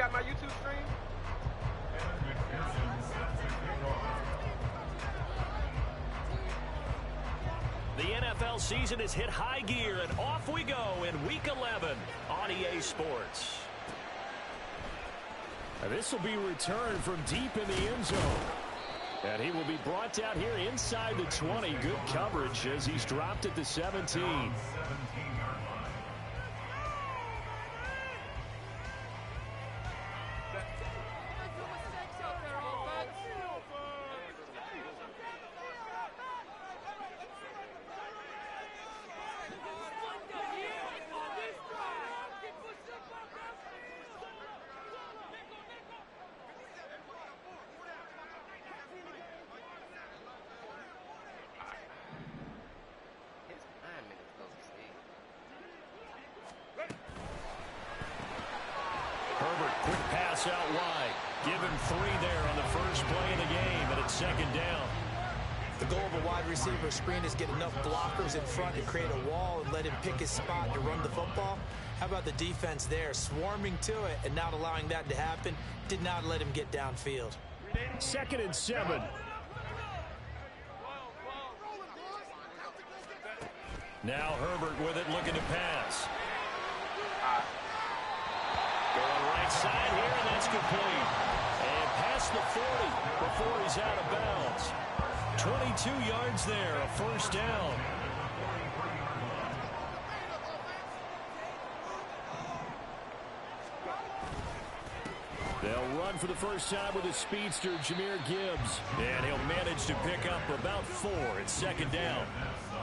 got my YouTube stream? The NFL season has hit high gear, and off we go in Week 11 on EA Sports. And this will be returned from deep in the end zone. And he will be brought down here inside the 20. Good coverage as he's dropped at the 17. Out wide. Given 3 there on the first play of the game, and it's second down. The goal of a wide receiver screen is get enough blockers in front to create a wall and let him pick his spot to run the football. How about the defense there, swarming to it and not allowing that to happen? Did not let him get downfield. 2nd and 7. Now Herbert with it, looking to pass. Going right side here, and that's complete. And past the 40 before he's out of bounds. 22 yards there, a first down. They'll run for the first time with a speedster, Jahmyr Gibbs. And he'll manage to pick up about 4 at second down.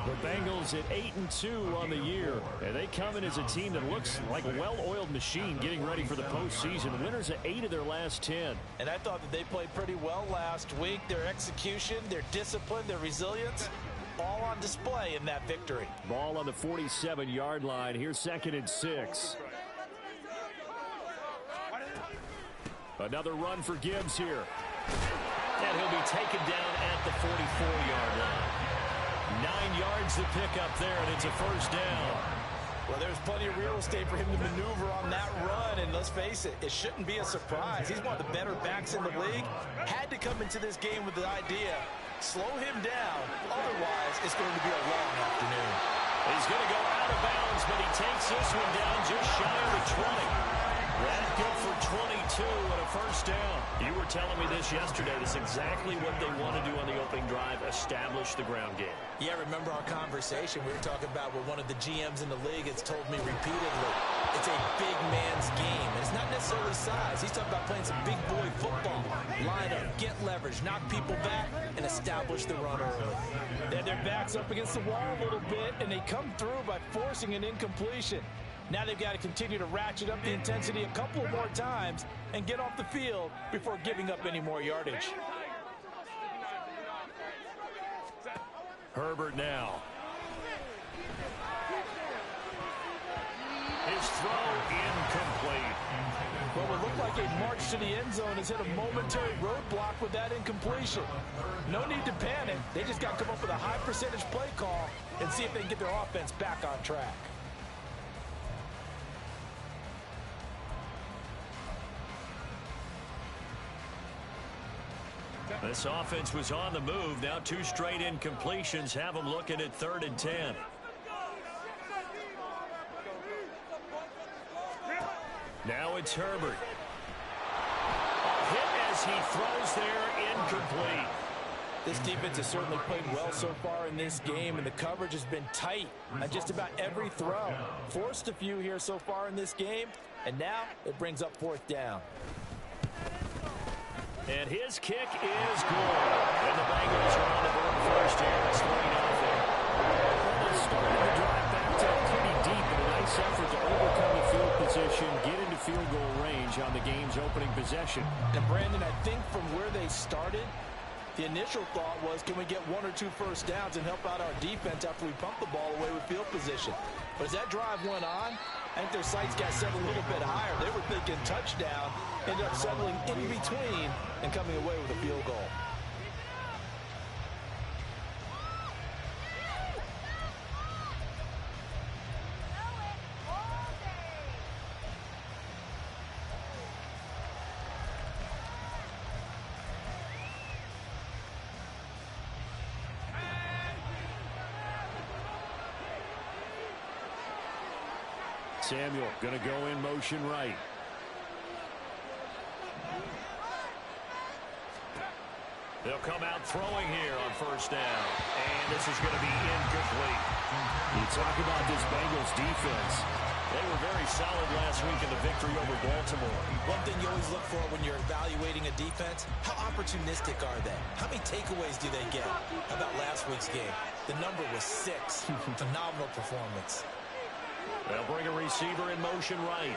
The Bengals at 8-2 on the year. And they come in as a team that looks like a well-oiled machine getting ready for the postseason. Winners of 8 of their last 10. And I thought that they played pretty well last week. Their execution, their discipline, their resilience, all on display in that victory. Ball on the 47-yard line. Here's 2nd and 6. Another run for Gibbs here. And he'll be taken down at the 44-yard line. 9 yards to pick up there, and it's a first down. Well, there's plenty of real estate for him to maneuver on that run, and let's face it, it shouldn't be a surprise. He's one of the better backs in the league. Had to come into this game with the idea, slow him down, otherwise it's going to be a long afternoon. He's going to go out of bounds, but he takes this one down just shy of the 20. That good for 22 and a first down. You were telling me this yesterday. This is exactly what they want to do on the opening drive, establish the ground game. Yeah, remember our conversation? We were talking about what one of the GMs in the league has told me repeatedly. It's a big man's game, and it's not necessarily size. He's talking about playing some big boy football. Line up, get leverage, knock people back, and establish the run early. They had their backs up against the wall a little bit, and they come through by forcing an incompletion. Now they've got to continue to ratchet up the intensity a couple of more times and get off the field before giving up any more yardage. Herbert now. His throw incomplete. Well, what looked like a march to the end zone has hit a momentary roadblock with that incompletion. No need to panic. They just got to come up with a high percentage play call and see if they can get their offense back on track. This offense was on the move. Now 2 straight incompletions have them looking at 3rd and 10. Now it's Herbert. A hit as he throws there, incomplete. This defense has certainly played well so far in this game, and the coverage has been tight on just about every throw. Forced a few here so far in this game, and now it brings up 4th down. And his kick is good. And the Bengals are on the board first here. It's 3-0. They started the drive back up pretty deep, and a nice effort to overcome the field position, get into field goal range on the game's opening possession. And Brandon, I think from where they started, the initial thought was, can we get 1 or 2 first downs and help out our defense after we pump the ball away with field position? But as that drive went on, I think their sights got set a little bit higher. They were thinking touchdown, ended up settling in between and coming away with a field goal. Samuel going to go in motion right. They'll come out throwing here on first down. And this is going to be incomplete. You talk about this Bengals defense. They were very solid last week in the victory over Baltimore. One thing you always look for when you're evaluating a defense, how opportunistic are they? How many takeaways do they get? How about last week's game? The number was 6. Phenomenal performance. They'll bring a receiver in motion right.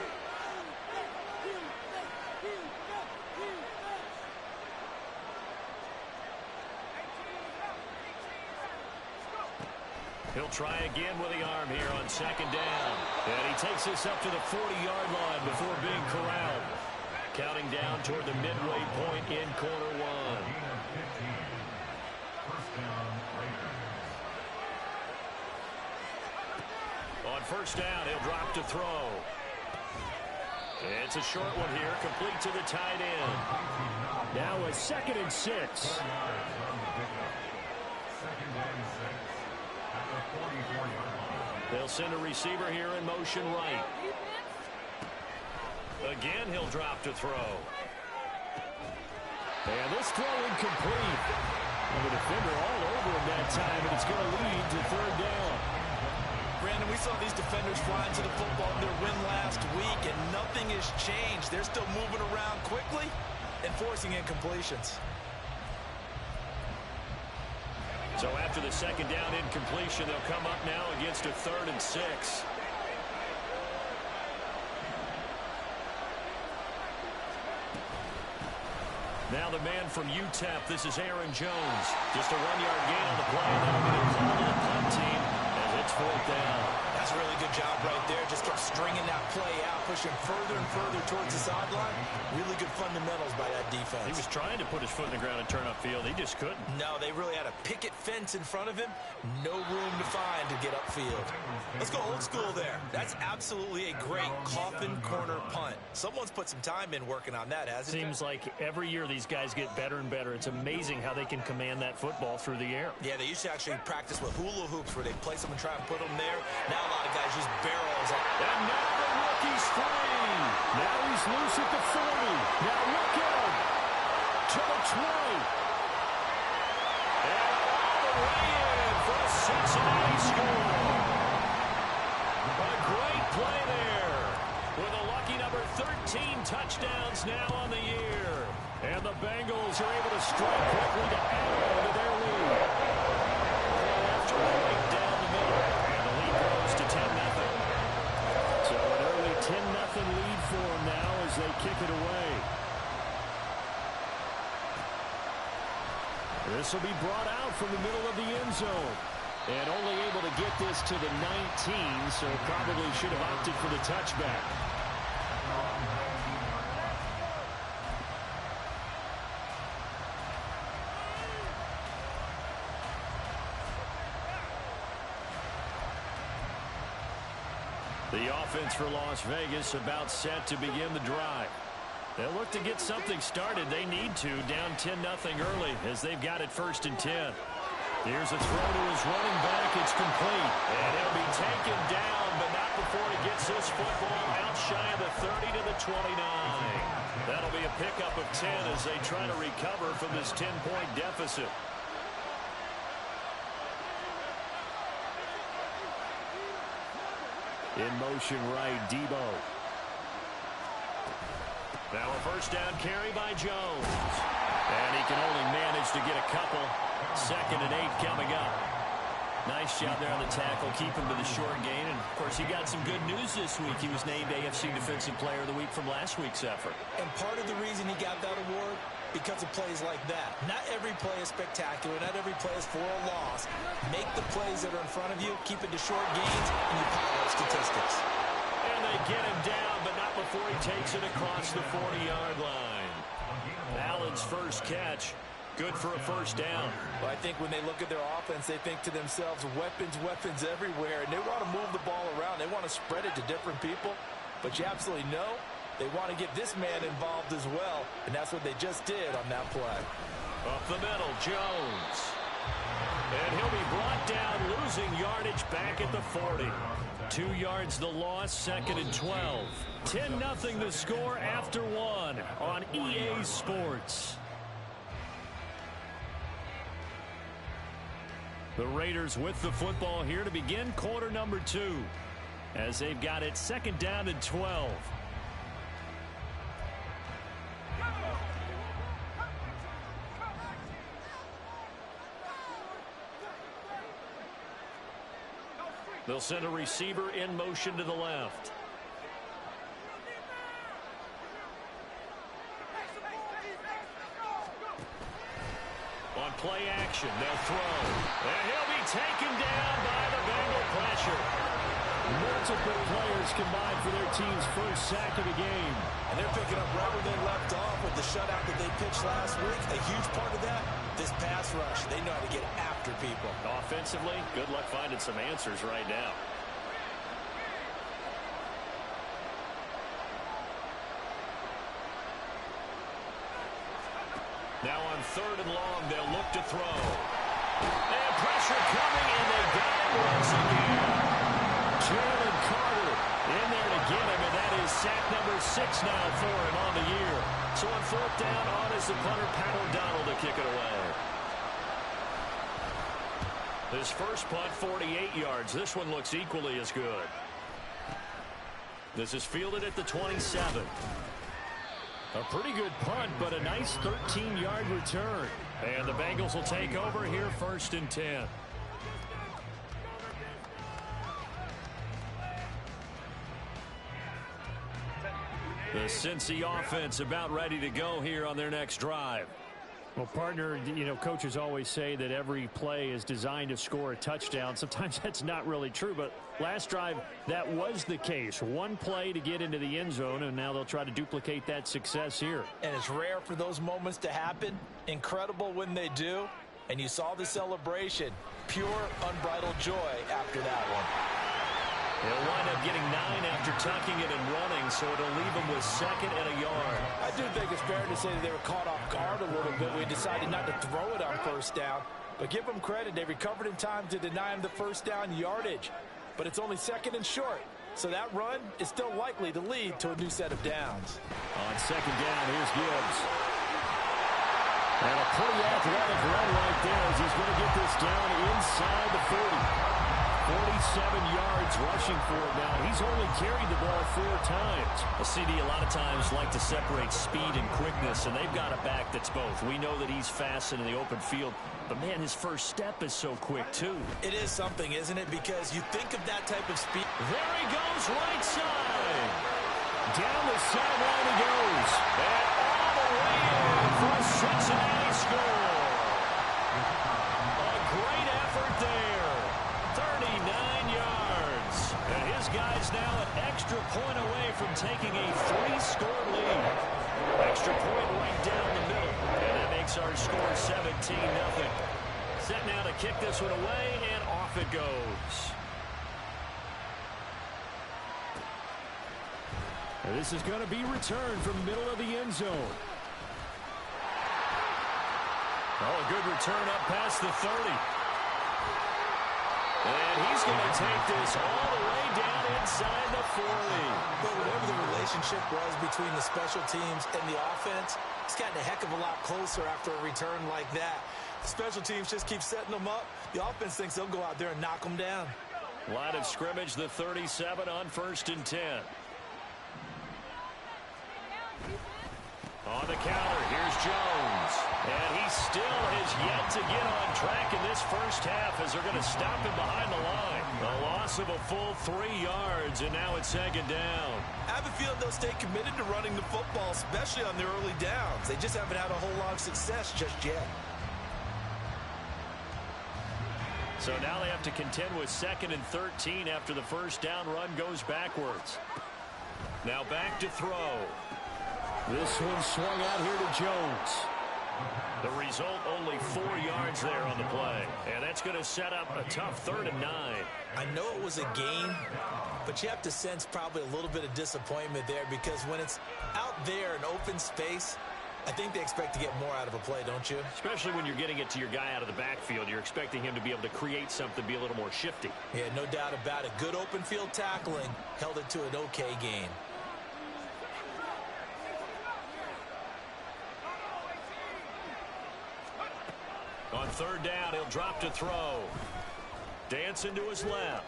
He'll try again with the arm here on second down. And he takes this up to the 40-yard line before being corralled. Counting down toward the midway point in quarter one. On first down, he'll drop to throw. It's a short one here, complete to the tight end. Now a 2nd and 6. They'll send a receiver here in motion right. Again, he'll drop to throw. And this throw incomplete. And the defender all over him that time, and it's going to lead to 3rd down. Brandon, we saw these defenders flying to the football in their win last week, and nothing has changed. They're still moving around quickly and forcing incompletions. So after the 2nd down incompletion, they'll come up now against a 3rd and 6. Now the man from UTEP, this is Aaron Jones. Just a 1-yard gain on the play, and that'll be a call to the punt team as it's 4th down. That's a really good job right there. Just kept stringing that play out, pushing further and further towards the sideline. Really good fundamentals by that defense. He was trying to put his foot in the ground and turn upfield. He just couldn't. No, they really had a picket fence in front of him. No room to find to get upfield. Let's go old school there. That's absolutely a great coffin corner punt. Someone's put some time in working on that, hasn't it? Seems like every year these guys get better and better. It's amazing how they can command that football through the air. Yeah, they used to actually practice with hula hoops where they place them and try and put them there. Now a lot of guys use barrels. And now the rookie's free. Now he's loose at the 40. Now look at him. To the 20. And all the way in for a Cincinnati score. A great play there. With a lucky number 13 touchdowns now on the year. And the Bengals are able to strike quickly to add to their lead. After right down the middle. And the lead grows to 10-0. So an early 10-0 lead for them now as they kick it away. This will be brought out from the middle of the end zone. And only able to get this to the 19, so probably should have opted for the touchback. The offense for Las Vegas about set to begin the drive. They'll look to get something started. They need to, down 10-0 early as they've got it 1st and 10. Here's a throw to his running back. It's complete. And he'll be taken down, but not before he gets this football out shy of the 30 to the 29. That'll be a pickup of 10 as they try to recover from this 10-point deficit. In motion right, Debo. Now a 1st down carry by Jones. And he can only manage to get a couple. 2nd and 8 coming up. Nice job there on the tackle. Keep him to the short gain. And, of course, he got some good news this week. He was named AFC Defensive Player of the Week from last week's effort. And part of the reason he got that award, because of plays like that. Not every play is spectacular. Not every play is for a loss. Make the plays that are in front of you, keep it to short gains, and you pile up statistics. And they get him down, but not before he takes it across the 40-yard line. Allen's first catch. Good for a 1st down. Well, I think when they look at their offense, they think to themselves, weapons, weapons everywhere, and they want to move the ball around. They want to spread it to different people, but you absolutely know they want to get this man involved as well, and that's what they just did on that play. Up the middle, Jones. And he'll be brought down, losing yardage back at the 40. 2 yards the loss, 2nd and 12. 10-0 the score after 1 on EA Sports. The Raiders with the football here to begin quarter number 2 as they've got it 2nd down and 12. They'll send a receiver in motion to the left. On play action, they'll throw. And he'll be taken down by the Bengal pressure. Multiple players combined for their team's first sack of the game. And they're picking up right where they left off with the shutout that they pitched last week. A huge part of that, this pass rush. They know how to get after people. Offensively, good luck finding some answers right now. Now on 3rd and long, they'll look to throw. And pressure coming, and they got him once again. Jalen Carter in there to get him, and that is sack number 6 now for him on the year. So on 4th down, on is the punter, Pat O'Donnell, to kick it away. His first punt, 48 yards. This one looks equally as good. This is fielded at the 27. A pretty good punt, but a nice 13-yard return. And the Bengals will take over here 1st and 10. The Cincy offense about ready to go here on their next drive. Well, partner, coaches always say that every play is designed to score a touchdown. Sometimes that's not really true, but last drive, that was the case. One play to get into the end zone, and now they'll try to duplicate that success here. And it's rare for those moments to happen. Incredible when they do. And you saw the celebration. Pure, unbridled joy after that one. They'll wind up getting 9 after tucking it and running, so it'll leave them with 2nd and a yard. I do think it's fair to say that they were caught off guard a little bit. We decided not to throw it on 1st down. But give them credit. They recovered in time to deny him the 1st down yardage. But it's only 2nd and short. So that run is still likely to lead to a new set of downs. On 2nd down, here's Gibbs. And a pretty athletic run right there as he's going to get this down inside the 40. 47 yards rushing for him now. He's only carried the ball 4 times. A CD a lot of times like to separate speed and quickness, and they've got a back that's both. We know that he's fast in the open field, but, man, his first step is so quick, too. It is something, isn't it? Because you think of that type of speed. There he goes, right side. Down the sideline he goes. And all the way in for a Cincinnati score. A great effort there. 39 yards. And his guy's now an extra point away from taking a 3-score lead. Extra point right down the middle. And that makes our score 17-0. Set now to kick this one away, and off it goes. And this is going to be returned from middle of the end zone. Oh, a good return up past the 30. And he's going to take this all the way down inside the 40. But whatever the relationship was between the special teams and the offense, it's gotten a heck of a lot closer after a return like that. The special teams just keep setting them up. The offense thinks they'll go out there and knock them down. Line of scrimmage, the 37 on 1st and 10. On the counter, here's Jones. And he still has yet to get on track in this first half as they're going to stop him behind the line. A loss of a full 3 yards, and now it's 2nd down. I have a feeling they'll stay committed to running the football, especially on their early downs. They just haven't had a whole lot of success just yet. So now they have to contend with 2nd and 13 after the first down run goes backwards. Now back to throw. This one swung out here to Jones. The result, only 4 yards there on the play. And that's going to set up a tough 3rd and 9. I know it was a gain, but you have to sense probably a little bit of disappointment there because when it's out there in open space, I think they expect to get more out of a play, don't you? Especially when you're getting it to your guy out of the backfield. You're expecting him to be able to create something, be a little more shifty. Yeah, no doubt about it. Good open field tackling. Held it to an okay gain. On third down, he'll drop to throw. Dancing to his left.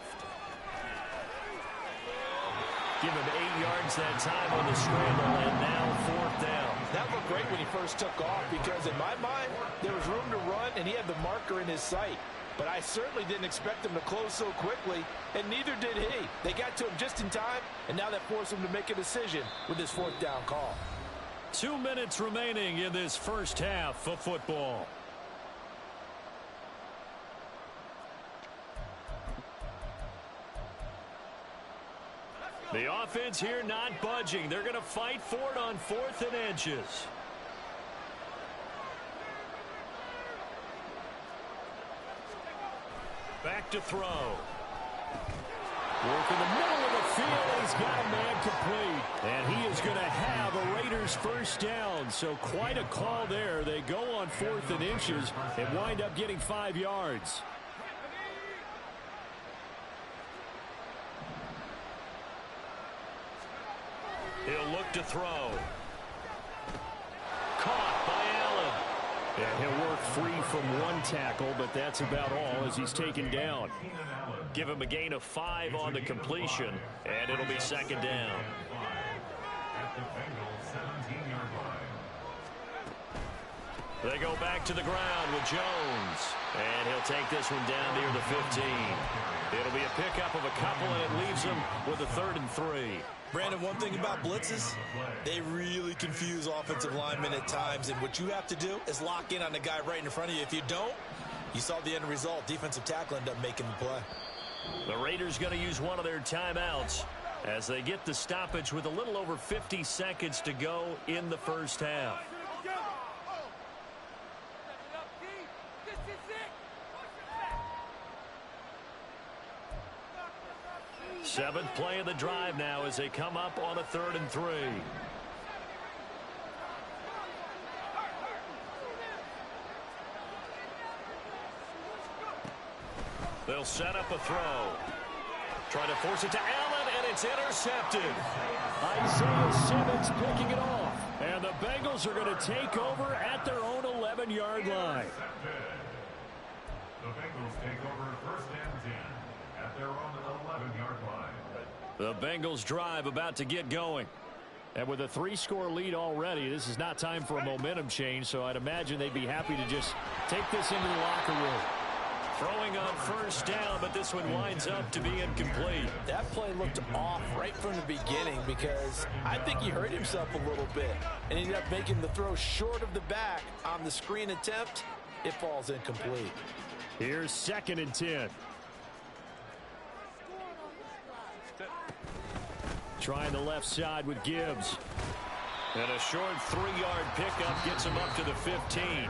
Give him 8 yards that time on the scramble, and now fourth down. That looked great when he first took off because in my mind, there was room to run, and he had the marker in his sight. But I certainly didn't expect him to close so quickly, and neither did he. They got to him just in time, and now that forced him to make a decision with his fourth down call. 2 minutes remaining in this first half of football. The offense here not budging. They're going to fight for it on 4th and inches. Back to throw. Work in the middle of the field. He's got a man complete. And he is going to have a Raiders first down. So quite a call there. They go on 4th and inches and wind up getting 5 yards. He'll look to throw. Caught by Allen. Yeah, he'll work free from one tackle, but that's about all as he's taken down. Give him a gain of 5 on the completion, and it'll be second down. They go back to the ground with Jones, and he'll take this one down near the 15. It'll be a pickup of a couple, and it leaves him with a 3rd and 3. Brandon, one thing about blitzes, they really confuse offensive linemen at times, and what you have to do is lock in on the guy right in front of you. If you don't, you saw the end result. Defensive tackle ended up making the play. The Raiders going to use one of their timeouts as they get the stoppage with a little over 50 seconds to go in the first half. Seventh play of the drive now as they come up on a 3rd and 3. They'll set up a throw. Try to force it to Allen, and it's intercepted. Isaiah Simmons picking it off. And the Bengals are going to take over at their own 11-yard line. The Bengals take over 1st and 10 at their own 11-yard line. The Bengals drive about to get going. And with a 3-score lead already, this is not time for a momentum change, so I'd imagine they'd be happy to just take this into the locker room. Throwing on first down, but this one winds up to be incomplete. That play looked off right from the beginning because I think he hurt himself a little bit and ended up making the throw short of the back on the screen attempt. It falls incomplete. Here's 2nd and 10. Trying the left side with Gibbs. And a short 3-yard pickup gets him up to the 15.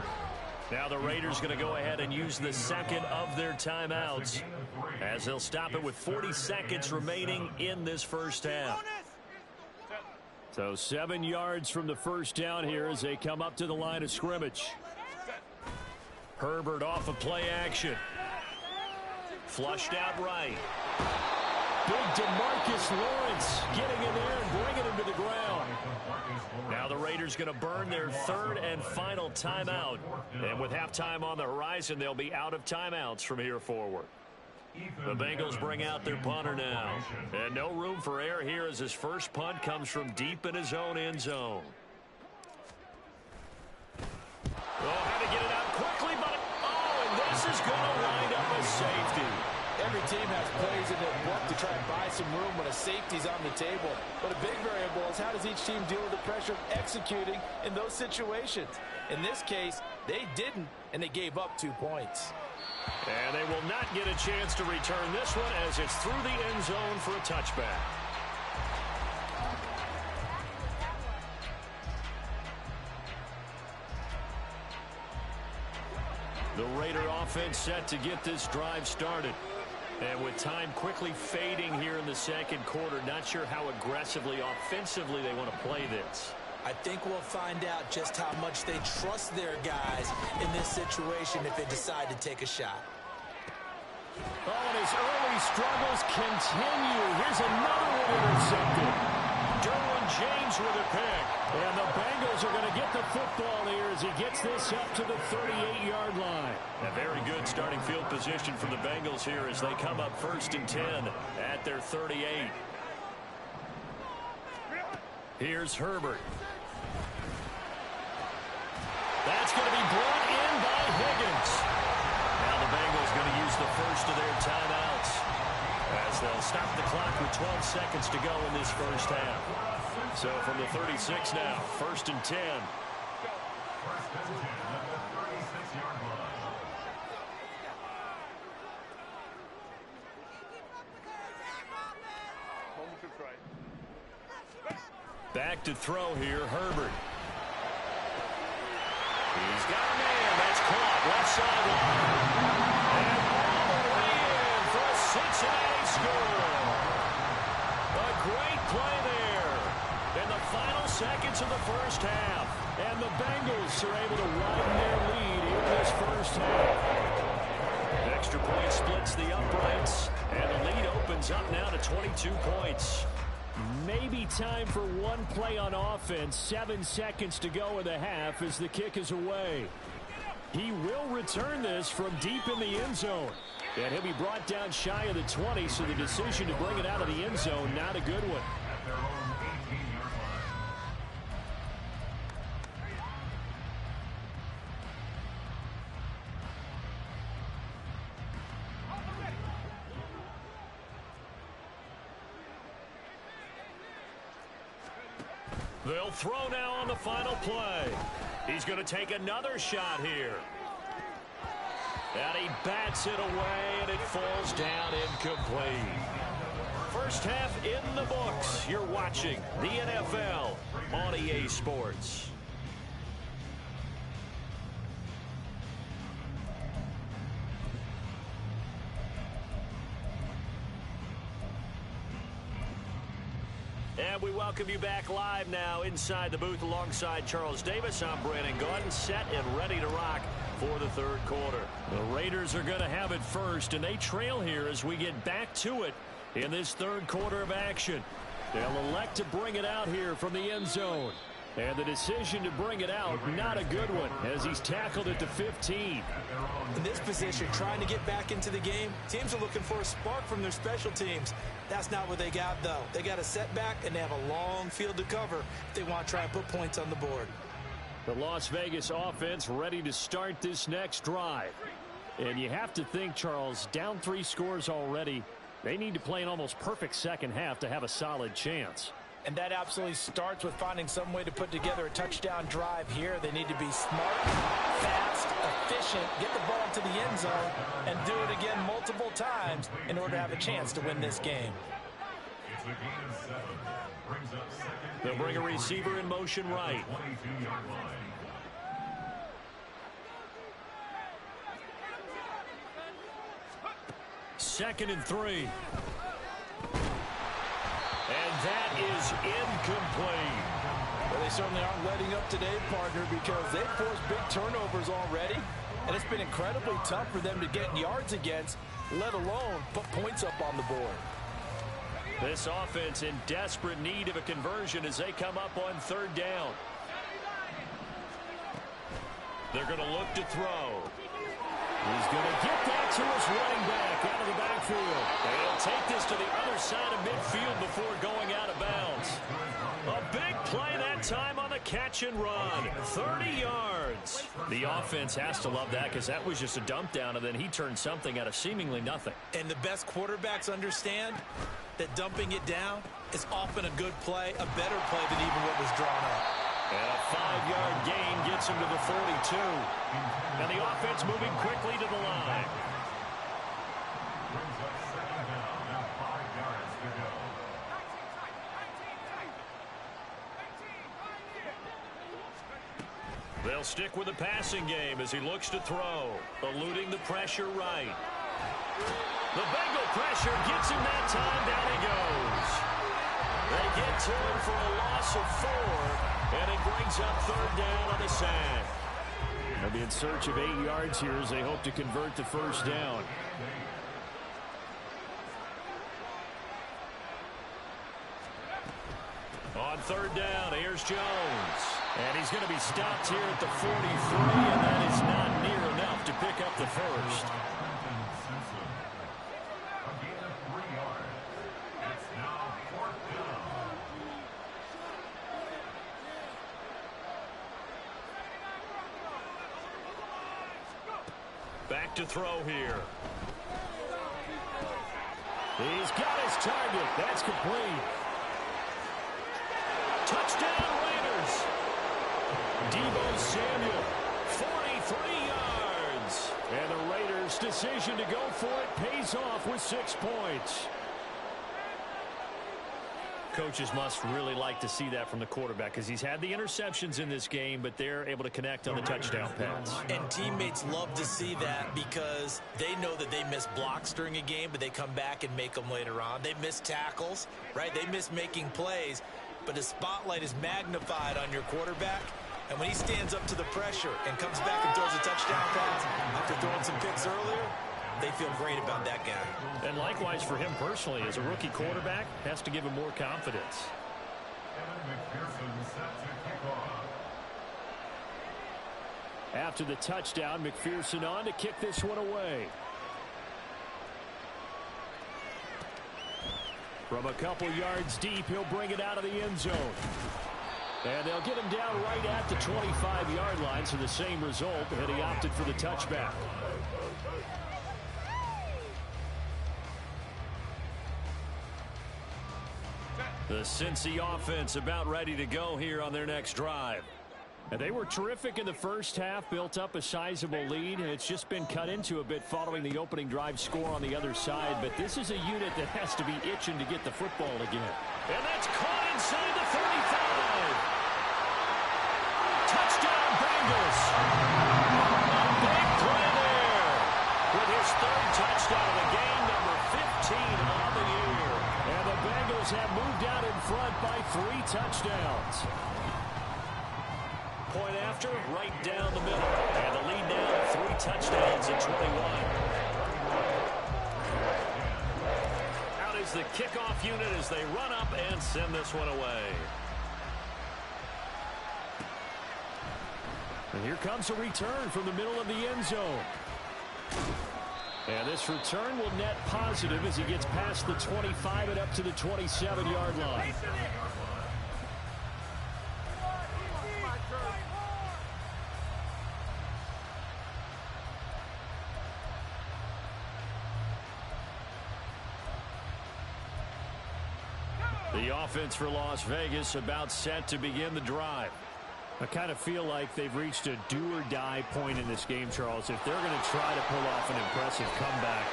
Now the Raiders going to go ahead and use the second of their timeouts as they'll stop it with 40 seconds remaining in this first half. So 7 yards from the first down here as they come up to the line of scrimmage. Herbert off of play action. Flushed out right. Big DeMarcus Lawrence getting in there and bringing him to the ground. Now the Raiders going to burn their 3rd and final timeout. And with halftime on the horizon, they'll be out of timeouts from here forward. The Bengals bring out their punter now. And no room for error here as his first punt comes from deep in his own end zone. Oh, had to get it out quickly, but and this is going to wind up a safety. Every team has plays in their book to try and buy some room when a safety's on the table. But a big variable is how does each team deal with the pressure of executing in those situations. In this case, they didn't, and they gave up 2 points. And they will not get a chance to return this one as it's through the end zone for a touchback. The Raider offense set to get this drive started. And with time quickly fading here in the second quarter, not sure how aggressively, offensively they want to play this. I think we'll find out just how much they trust their guys in this situation if they decide to take a shot. Oh, and his early struggles continue. Here's another one intercepted. Derwin James with a pick. And the Bengals are going to get the football here as he gets this up to the 38-yard line. A very good starting field position for the Bengals here as they come up 1st and 10 at their 38. Here's Herbert. That's going to be brought in by Higgins. Now the Bengals going to use the first of their timeouts as they'll stop the clock with 12 seconds to go in this first half. So from the 36 now, 1st and 10. First and 10 at the 36-yard line. Back to throw here, Herbert. He's got a man. That's caught. Left sideline. And all the way in for a Cincinnati score. A great play there in the final seconds of the first half. And the Bengals are able to widen their lead in this first half. Extra point splits the uprights. And the lead opens up now to 22 points. Maybe time for one play on offense. 7 seconds to go in the half as the kick is away. He will return this from deep in the end zone. And he'll be brought down shy of the 20, so the decision to bring it out of the end zone, not a good one. At their own 18-yard line. They'll throw now on the final play. He's going to take another shot here. And he bats it away, and it falls down incomplete. First half in the books. You're watching the NFL on EA Sports. And we welcome you back live now inside the booth alongside Charles Davis. I'm Brandon Gaudin, set and ready to rock for the third quarter. The Raiders are going to have it first, and they trail here as we get back to it in this third quarter of action. They'll elect to bring it out here from the end zone. And the decision to bring it out, not a good one, as he's tackled it to 15. In this position, trying to get back into the game, teams are looking for a spark from their special teams. That's not what they got, though. They got a setback, and they have a long field to cover if they want to try and put points on the board. The Las Vegas offense ready to start this next drive. And you have to think, Charles, down 3 scores already. They need to play an almost perfect second half to have a solid chance. And that absolutely starts with finding some way to put together a touchdown drive here. They need to be smart, fast, efficient, get the ball to the end zone, and do it again multiple times in order to have a chance to win this game. It's a gain of 7. Brings up second. They'll bring a receiver in motion right. 22-yard line. Second and 3. And that is incomplete. Well, they certainly aren't letting up today, partner, because they've forced big turnovers already, and it's been incredibly tough for them to get yards against, let alone put points up on the board. This offense in desperate need of a conversion as they come up on third down. They're going to look to throw. He's going to get that to his running back out of the backfield. They'll take this to the other side of midfield before going out of bounds. A big play that time on the catch and run. 30 yards. The offense has to love that because that was just a dump down, and then he turned something out of seemingly nothing. And the best quarterbacks understand that dumping it down is often a good play, a better play than even what was drawn up. And a 5-yard gain gets him to the 42. And the offense moving quickly to the line. Brings up second down and 5 yards to go. They'll stick with the passing game as he looks to throw. Eluding the pressure right. The Bengal pressure gets him that time. Down he goes. They get to him for a loss of 4. And it brings up third down on the sack. They'll be in search of 8 yards here as they hope to convert the first down. On third down, here's Jones. And he's going to be stopped here at the 43, and that is not near enough to pick up the first. Back to throw here. He's got his target. That's complete. Touchdown, Raiders. Deebo Samuel, 43 yards. And the Raiders' decision to go for it pays off with 6 points. Coaches must really like to see that from the quarterback because he's had the interceptions in this game, but they're able to connect on the touchdown pass. And teammates love to see that because they know that they miss blocks during a game, but they come back and make them later on. They miss tackles, right? They miss making plays, but the spotlight is magnified on your quarterback. And when he stands up to the pressure and comes back and throws a touchdown pass after throwing some picks earlier, they feel great about that guy. And likewise for him personally, as a rookie quarterback, has to give him more confidence. After the touchdown, McPherson on to kick this one away. From a couple yards deep, he'll bring it out of the end zone. And they'll get him down right at the 25-yard line, so the same result, and he opted for the touchback. The Cincy offense about ready to go here on their next drive. And they were terrific in the first half, built up a sizable lead, and it's just been cut into a bit following the opening drive score on the other side. But this is a unit that has to be itching to get the football again. And that's caught inside the 35. Touchdown, Bengals. A big play there. With his third touchdown of the game, number 15 on the year. And the Bengals have moved out in front by 3 touchdowns. Point after, right down the middle. And the lead now, 3 touchdowns at 21. Out is the kickoff unit as they run up and send this one away. And here comes a return from the middle of the end zone. And this return will net positive as he gets past the 25 and up to the 27-yard line. The offense for Las Vegas about set to begin the drive. I kind of feel like they've reached a do-or-die point in this game, Charles. If they're going to try to pull off an impressive comeback,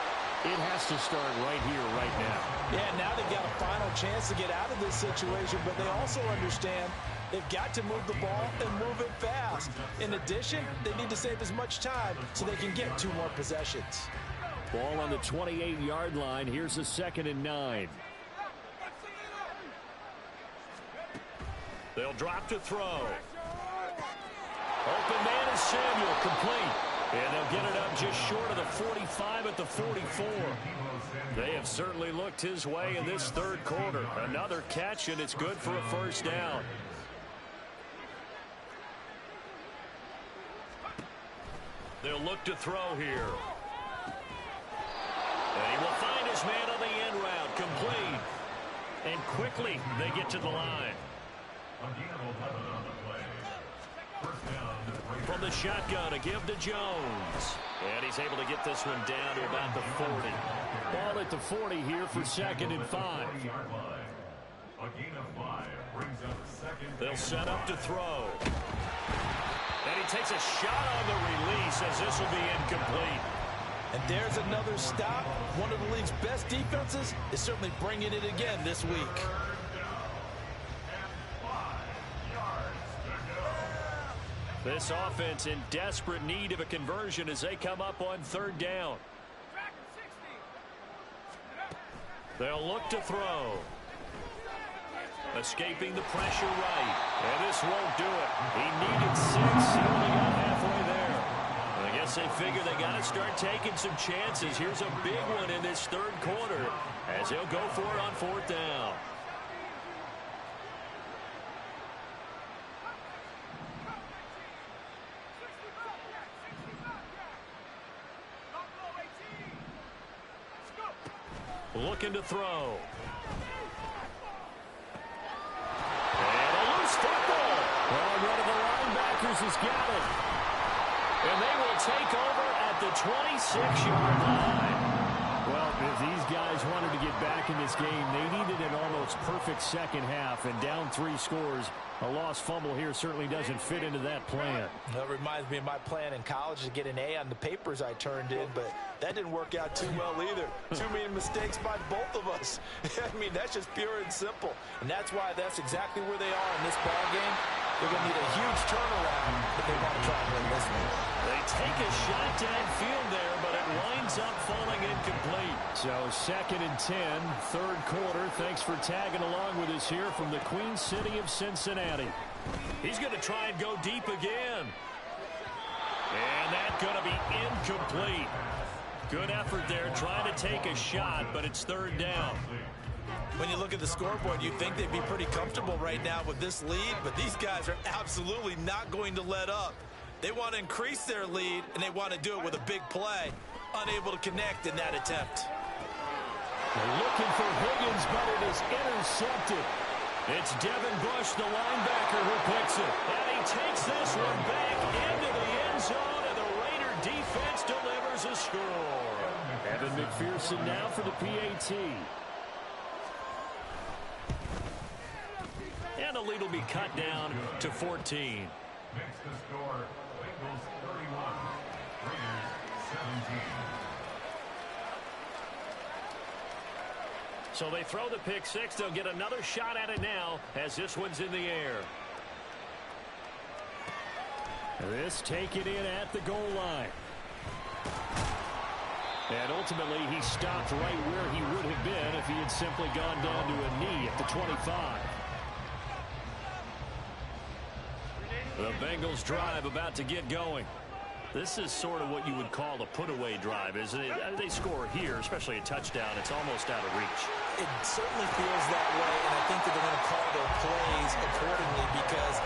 it has to start right here, right now. Yeah, now they've got a final chance to get out of this situation, but they also understand they've got to move the ball and move it fast. In addition, they need to save as much time so they can get 2 more possessions. Ball on the 28-yard line. Here's a 2nd and 9. They'll drop to throw. Open man is Samuel, complete. And they'll get it up just short of the 45 at the 44. They have certainly looked his way in this third quarter. Another catch, and it's good for a first down. They'll look to throw here. And he will find his man on the end route, complete. And quickly, they get to the line. From the shotgun, a give to Jones. And he's able to get this one down to about the 40. Ball at the 40 here for 2nd and 5. They'll set up to throw. And he takes a shot on the release as this will be incomplete. And there's another stop. One of the league's best defenses is certainly bringing it again this week. This offense in desperate need of a conversion as they come up on 3rd down. They'll look to throw. escaping the pressure right. And this won't do it. He needed 6. He only got halfway there. I guess they figure they got to start taking some chances. Here's a big one in this third quarter as they'll go for it on 4th down. Looking to throw. And a loose football. Well, one of the linebackers has got it. And they will take over at the 26-yard line. Well, if these guys wanted to get back in this game, they needed an almost perfect second half. And down 3 scores, a lost fumble here certainly doesn't fit into that plan. That reminds me of my plan in college to get an A on the papers I turned in, but that didn't work out too well either. Too many mistakes by both of us. I mean, that's just pure and simple. And that's why that's exactly where they are in this ball game. They're going to need a huge turnaround if they want to try and win this one. They take a shot downfield there, but it winds up falling incomplete. So 2nd and 10, third quarter. Thanks for tagging along with us here from the Queen City of Cincinnati. He's going to try and go deep again. And that's going to be incomplete. Good effort there trying to take a shot, but it's 3rd down. When you look at the scoreboard, you'd think they'd be pretty comfortable right now with this lead, but these guys are absolutely not going to let up. They want to increase their lead, and they want to do it with a big play. Unable to connect in that attempt. They're looking for Higgins, but it is intercepted. It's Devin Bush, the linebacker, who picks it. And he takes this one back into the end zone, and the Raider defense delivers a score. Evan McPherson now for the PAT. And the lead will be cut down to 14. Makes the score Bengals 31, Raiders 17. So they throw the pick 6. They'll get another shot at it now as this one's in the air. This taken in at the goal line. And ultimately, he stopped right where he would have been if he had simply gone down to a knee at the 25. The Bengals drive about to get going. This is sort of what you would call a put-away drive, isn't it? They score here, especially a touchdown. It's almost out of reach. It certainly feels that way, and I think that they're going to call their plays accordingly because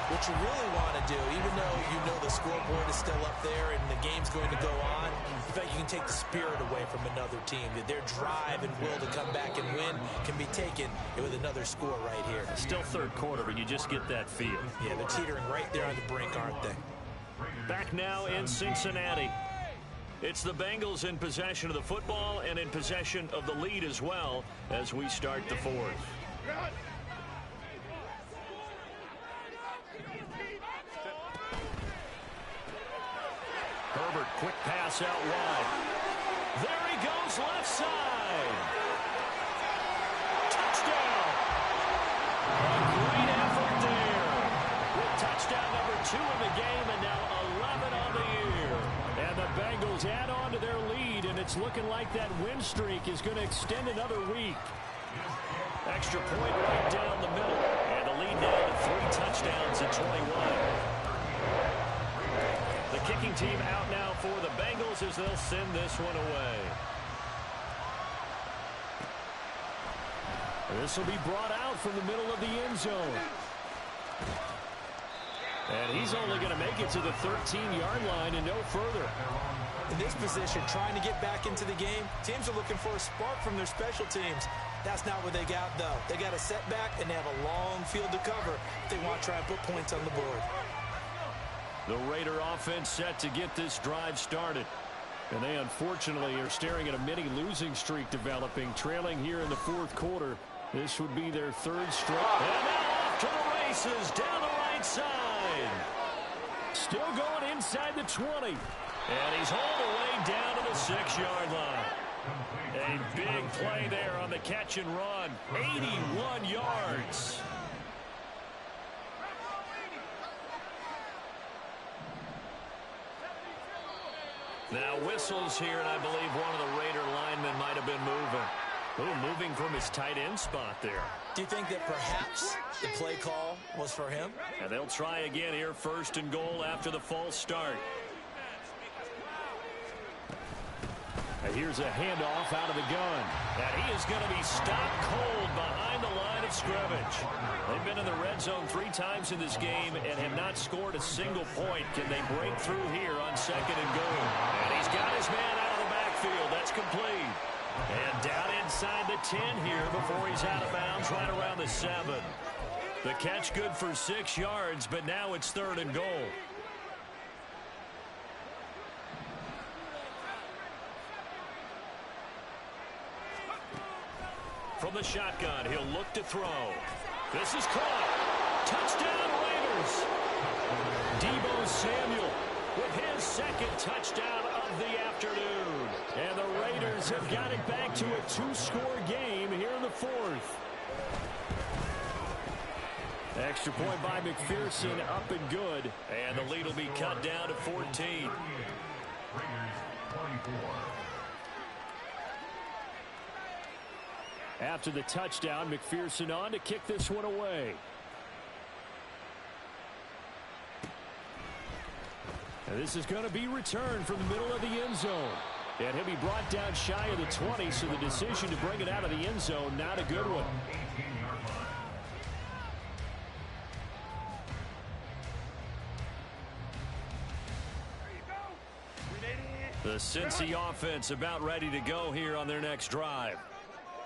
what you really want to do, even though you know the scoreboard is still up there and the game's going to go on, in fact, you can take the spirit away from another team. That their drive and will to come back and win can be taken with another score right here. Still third quarter, but you just get that feel. Yeah, they're teetering right there on the brink, aren't they? Back now in Cincinnati. It's the Bengals in possession of the football and in possession of the lead as well as we start the 4th. Herbert, quick pass out wide. There he goes, left side. Touchdown. A great effort there. With touchdown number 2 in the game and now 11 on the year. And the Bengals add on to their lead, and it's looking like that win streak is going to extend another week. Extra point right down the middle. And the lead now to 3 touchdowns in 21. The kicking team out now for the Bengals as they'll send this one away. This will be brought out from the middle of the end zone. And he's only going to make it to the 13-yard line and no further. In this position, trying to get back into the game, teams are looking for a spark from their special teams. That's not what they got, though. They got a setback, and they have a long field to cover if they want to try and put points on the board. The Raider offense set to get this drive started. And they unfortunately are staring at a mini losing streak developing, trailing here in the 4th quarter. This would be their 3rd straight. And now off to the races down the right side. Still going inside the 20. And he's all the way down to the 6-yard line. A big play there on the catch and run. 81 yards. Now whistles here, and I believe one of the Raider linemen might have been moving. Oh, moving from his tight end spot there. Do you think that perhaps the play call was for him? And they'll try again here, 1st and goal after the false start. And here's a handoff out of the gun. And he is going to be stopped cold behind the line of scrimmage. They've been in the red zone 3 times in this game and have not scored a single point. Can they break through here on 2nd and goal? And he's got his man out of the backfield. That's complete. And down inside the 10 here before he's out of bounds right around the 7. The catch good for 6 yards, but now it's 3rd and goal. From the shotgun, he'll look to throw. This is caught. Touchdown, Raiders. Deebo Samuel with his 2nd touchdown of the afternoon. And the Raiders have got it back to a 2-score game here in the 4th. Extra point by McPherson, up and good. And the lead will be cut down to 14. Raiders 24. After the touchdown, McPherson on to kick this one away. And this is going to be returned from the middle of the end zone. And he'll be brought down shy of the 20, so the decision to bring it out of the end zone, not a good one. The Cincy offense about ready to go here on their next drive.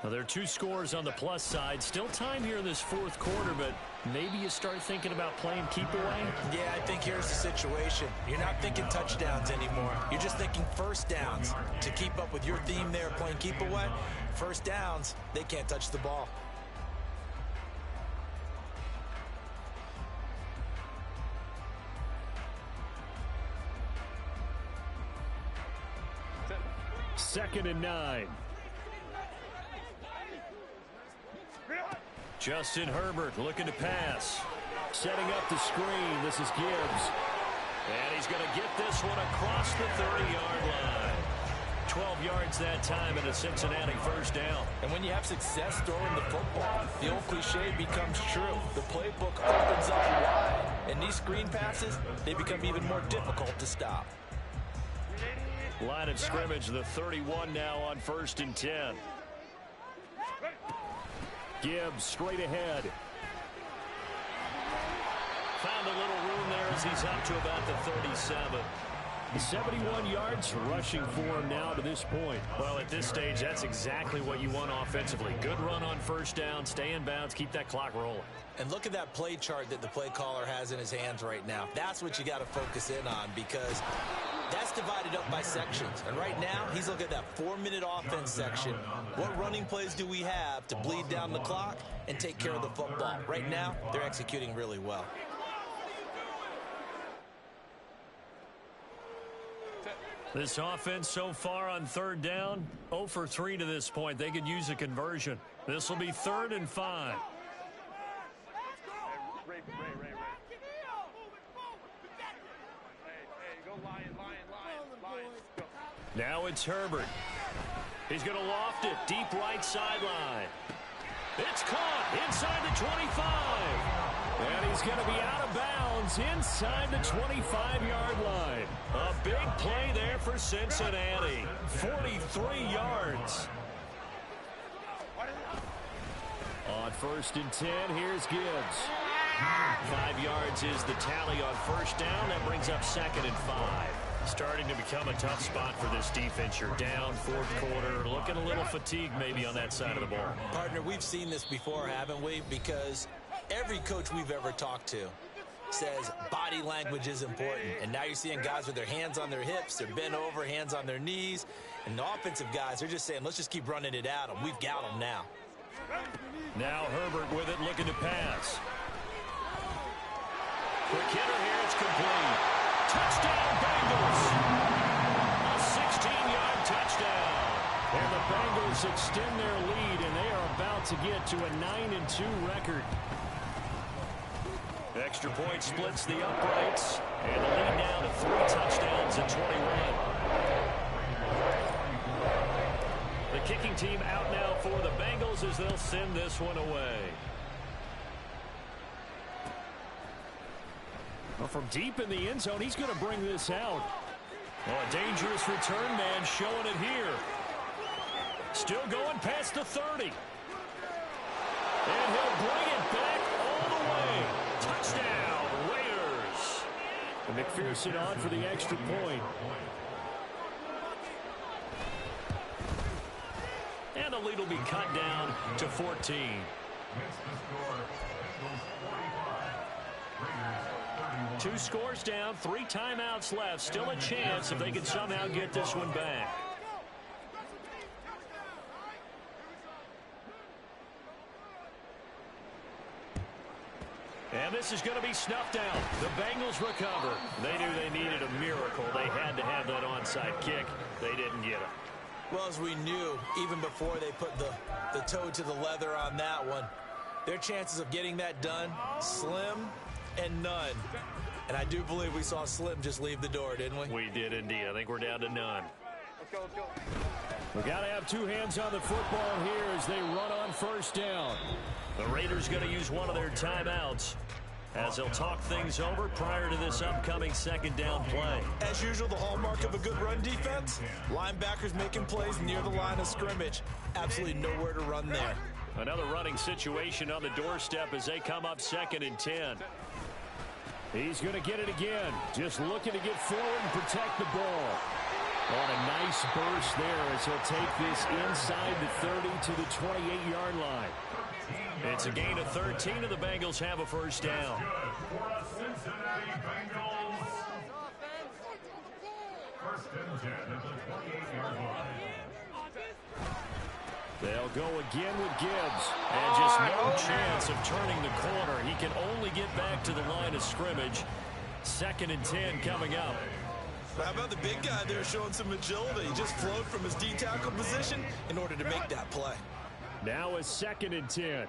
Now, there are 2 scores on the plus side. Still time here in this 4th quarter, but maybe you start thinking about playing keep away? Yeah, I think here's the situation. You're not thinking touchdowns anymore. You're just thinking 1st downs. To keep up with your theme there, playing keep away, 1st downs, they can't touch the ball. Second and 9. Justin Herbert looking to pass. Setting up the screen. This is Gibbs. And he's going to get this one across the 30-yard line. 12 yards that time and a Cincinnati 1st down. And when you have success throwing the football, the old cliche becomes true. The playbook opens up wide. And these screen passes, they become even more difficult to stop. Line of scrimmage, the 31 now on 1st and 10. Gibbs straight ahead. Found a little room there as he's up to about the 37. 71 yards rushing for him now to this point. Well, at this stage, that's exactly what you want offensively. Good run on 1st down, stay in bounds, keep that clock rolling. And look at that play chart that the play caller has in his hands right now. That's what you got to focus in on, because that's divided up by sections. And right now, he's looking at that 4-minute offense section. What running plays do we have to bleed down the clock and take care of the football? Right now, they're executing really well. This offense so far on 3rd down, 0 for 3 to this point. They could use a conversion. This will be 3rd and 5. Now it's Herbert. He's going to loft it deep right sideline. It's caught inside the 25. And he's going to be out of bounds inside the 25-yard line. A big play there for Cincinnati. 43 yards. On 1st and 10, here's Gibbs. 5 yards is the tally on 1st down. That brings up 2nd and 5. Starting to become a tough spot for this defense. You're down 4th quarter, looking a little fatigued maybe on that side of the ball. Partner, we've seen this before, haven't we? Because every coach we've ever talked to says body language is important. And now you're seeing guys with their hands on their hips, they're bent over, hands on their knees. And the offensive guys, they're just saying, let's just keep running it at them. We've got them now. Now Herbert with it, looking to pass. Quick hitter here, it's complete. Touchdown, Bengals! A 16-yard touchdown. And the Bengals extend their lead, and they are about to get to a 9-2 record. Extra point splits the uprights, and the lead now to 3 touchdowns and 21. The kicking team out now for for the Bengals as they'll send this one away. Well, from deep in the end zone, he's going to bring this out. Oh, a dangerous return man showing it here. Still going past the 30. And he'll bring it back all the way. Touchdown, Raiders. And McPherson on for the extra point. And the lead will be cut down to 14. Two scores down, 3 timeouts left. Still a chance if they can somehow get this one back. And this is going to be snuffed out. The Bengals recover. They knew they needed a miracle. They had to have that onside kick. They didn't get it. Well, as we knew, even before they put the toe to the leather on that one, their chances of getting that done, slim and none. And I do believe we saw Slim just leave the door, didn't we? We did indeed. I think we're down to none. Let's go, let's go. We got to have 2 hands on the football here as they run on first down. The Raiders going to use one of their timeouts as they'll talk things over prior to this upcoming second down play. As usual, the hallmark of a good run defense, linebackers making plays near the line of scrimmage. Absolutely nowhere to run there. Another running situation on the doorstep as they come up 2nd and 10. He's going to get it again. Just looking to get forward and protect the ball. On a nice burst there as he'll take this inside the 30 to the 28-yard line. It's a gain of 13, and the Bengals have a first down. For the Cincinnati Bengals. First and 10 at the 28-yard line. They'll go again with Gibbs. And just no chance of turning the corner. He can only get back to the line of scrimmage. 2nd and 10 coming up. How about the big guy there showing some agility? He just flowed from his D-tackle position in order to make that play. Now a 2nd and 10.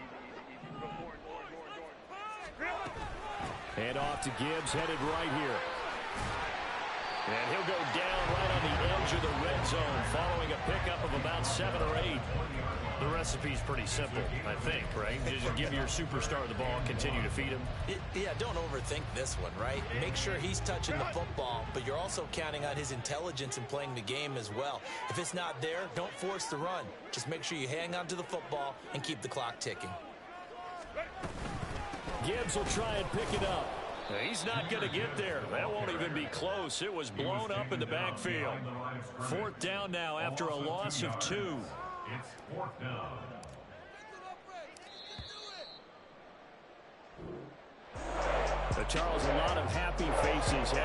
Hand off to Gibbs, headed right here. And he'll go down right on the edge of the red zone following a pickup of about 7 or 8. The recipe's pretty simple, I think, right? Just give your superstar the ball, continue to feed him. Yeah, don't overthink this one, right? Make sure he's touching the football, but you're also counting on his intelligence in playing the game as well. If it's not there, don't force the run. Just make sure you hang on to the football and keep the clock ticking. Gibbs will try and pick it up. He's not going to get there. That won't even be close. It was blown up in the backfield. 4th down now after a loss of 2. It's 4th down. Charles, a lot of happy faces heading